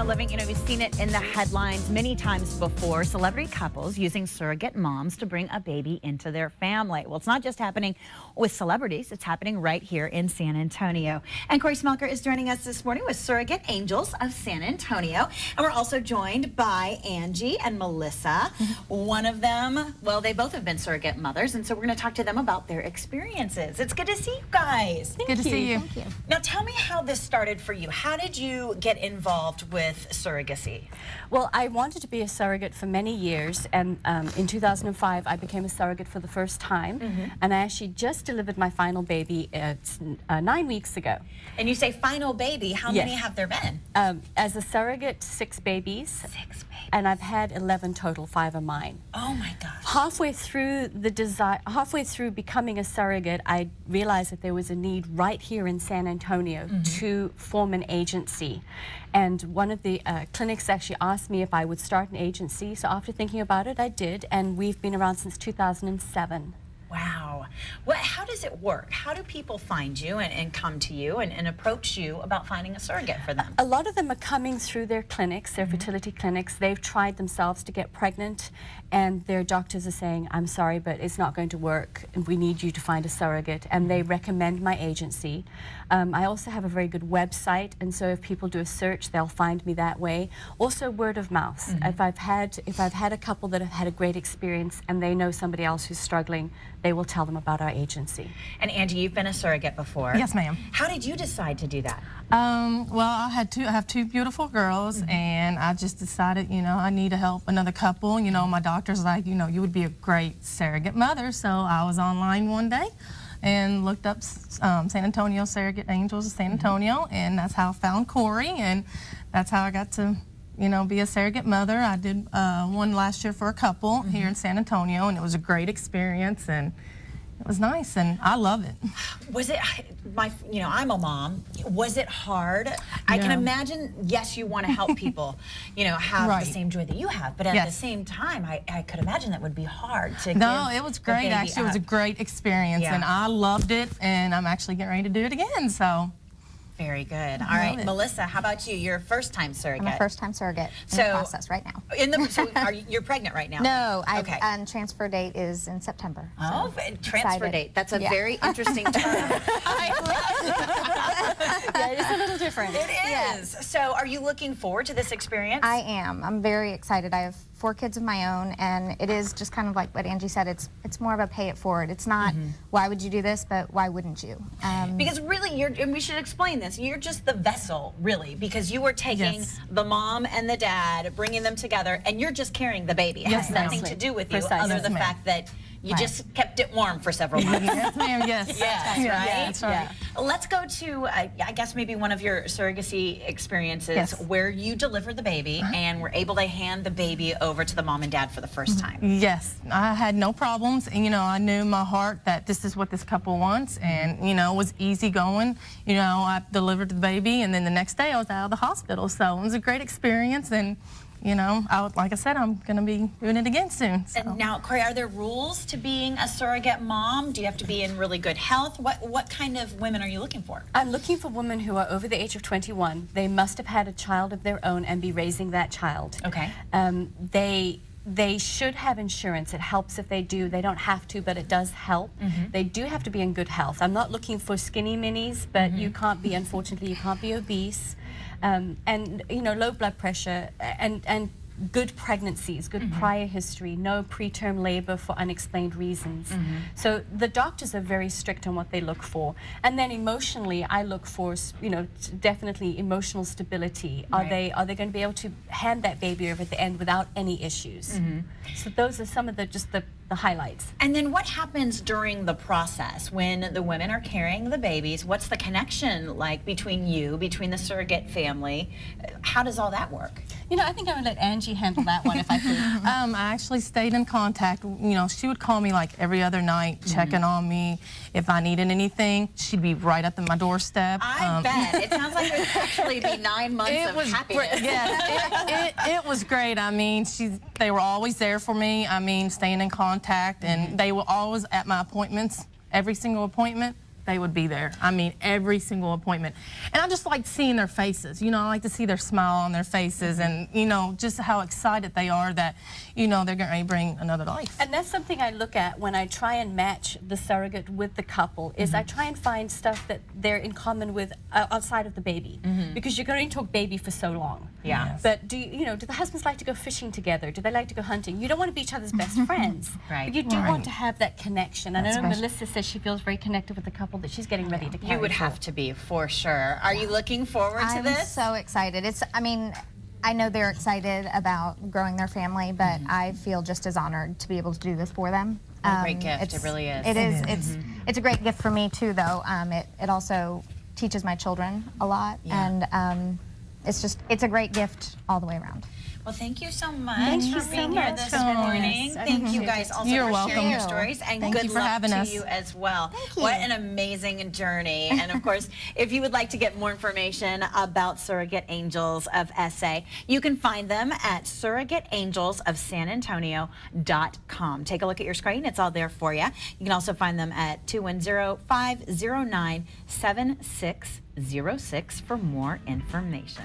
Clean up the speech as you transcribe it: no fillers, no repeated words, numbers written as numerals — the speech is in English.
living. You know, we've seen it in the headlines many times before. Celebrity couples using surrogate moms to bring a baby into their family. Well, it's not just happening with celebrities. It's happening right here in San Antonio. And Cori Smelker is joining us this morning with Surrogate Angels of San Antonio. And we're also joined by Angie and Melissa. One of them, well, they both have been surrogate mothers. And so we're going to talk to them about their experiences. It's good to see you guys. Good to see you. Thank you. Now, tell me how this started for you. How did you get involved with surrogacy? Well, I wanted to be a surrogate for many years, and in 2005 I became a surrogate for the first time, and I actually just delivered my final baby 9 weeks ago. And you say final baby, how Yes. many have there been? As a surrogate, 6 babies. 6 babies. And I've had 11 total, 5 are mine. Oh my gosh. Halfway through becoming a surrogate, I realized that there was a need right here in San Antonio to form an agency. And one of the clinics actually asked me if I would start an agency. So after thinking about it, I did. And we've been around since 2007. Wow. How does it work? How do people find you and come to you and approach you about finding a surrogate for them? A lot of them are coming through their clinics, their fertility clinics. They've tried themselves to get pregnant, and their doctors are saying, I'm sorry, but it's not going to work, and we need you to find a surrogate, and they recommend my agency. I also have a very good website, and so if people do a search, they'll find me that way. Also, word of mouth. If I've had a couple that have had a great experience and they know somebody else who's struggling, they will tell them about our agency. And Angie, you've been a surrogate before. Yes, ma'am. How did you decide to do that? Well, I have two beautiful girls, and I just decided, you know, I need to help another couple. You know, my doctor's like, you know, you would be a great surrogate mother. So I was online one day and looked up San Antonio Surrogate Angels of San Antonio, and that's how I found Cori, and that's how I got to, you know, be a surrogate mother. I did one last year for a couple here in San Antonio, and it was a great experience, and it was nice, and I love it. Was it, you know, I'm a mom. Was it hard? I can imagine, yes, you want to help people, you know, have the same joy that you have, but at the same time, I could imagine that would be hard to No, it was great, actually. It was a great experience, and I loved it, and I'm actually getting ready to do it again, so. Very good. All right, Melissa, how about you? You're a first-time surrogate. I'm a first-time surrogate in the process right now. So you're pregnant right now? No, transfer date is in September. Oh, transfer date. That's a very interesting term. I love it. Yeah, it's a little different. It is. So are you looking forward to this experience? I am. I'm very excited. I have 4 kids of my own, and it is just kind of like what Angie said. It's more of a pay it forward. It's not why would you do this, but why wouldn't you? Because really, and we should explain this, you're just the vessel, really, because you were taking the mom and the dad, bringing them together, and you're just carrying the baby. It has nothing to do with you, other than the fact that you just kept it warm for several months. Yes, ma'am, yes. That's right. Let's go to, I guess, maybe one of your surrogacy experiences where you delivered the baby and were able to hand the baby over to the mom and dad for the first time. Yes, I had no problems, and you know, I knew in my heart that this is what this couple wants, and you know, it was easy going. You know, I delivered the baby, and then the next day I was out of the hospital, so it was a great experience, and you know, like I said, I'm going to be doing it again soon. So. And now, Cori, are there rules to being a surrogate mom? Do you have to be in really good health? What kind of women are you looking for? I'm looking for women who are over the age of 21. They must have had a child of their own and be raising that child. Okay. They should have insurance. It helps if they do. They don't have to, but it does help. They do have to be in good health. I'm not looking for skinny minis, but you can't be, unfortunately, you can't be obese. And, you know, low blood pressure and good pregnancies, good prior history, no preterm labor for unexplained reasons. So the doctors are very strict on what they look for. And then emotionally, I look for, you know, definitely emotional stability. Are they going to be able to hand that baby over at the end without any issues? So those are some of the highlights. And then what happens during the process when the women are carrying the babies? What's the connection like between the surrogate family? How does all that work? You know, I think I would let Angie handle that one if I could. I actually stayed in contact. You know, she would call me like every other night, checking on me. If I needed anything, she'd be right at my doorstep. I bet. It sounds like it would actually be 9 months of happiness. It was great. I mean, they were always there for me. I mean, staying in contact, and they were always at my appointments, every single appointment. they would be there. I mean, every single appointment. And I just like seeing their faces. You know, I like to see their smile on their faces and, you know, just how excited they are that, you know, they're going to bring another life. And that's something I look at when I try and match the surrogate with the couple, is I try and find stuff that they're in common with outside of the baby. Because you're going to talk baby for so long. Yeah. Yes. But do the husbands like to go fishing together? Do they like to go hunting? You don't want to be each other's best friends. Right. But you do Right. want to have that connection. And I know right. Melissa says she feels very connected with the couple that she's getting ready to carry. You would have to be, for sure. Are you looking forward to I'm this? so excited. I mean, I know they're excited about growing their family, but I feel just as honored to be able to do this for them. What a great gift. It really is. It is. It's a great gift for me too, though. It also teaches my children a lot, and it's a great gift all the way around. Well, thank you so much Thank you for so being here much. this Oh, morning. yes. I Thank you appreciate guys it. also You're for welcome. sharing your Thank you. stories, and Thank good you for luck having to us. you as well. Thank you. What an amazing journey. And of course, if you would like to get more information about Surrogate Angels of SA, you can find them at surrogateangelsofsanantonio.com. Take a look at your screen. It's all there for you. You can also find them at 210-509-7606 for more information.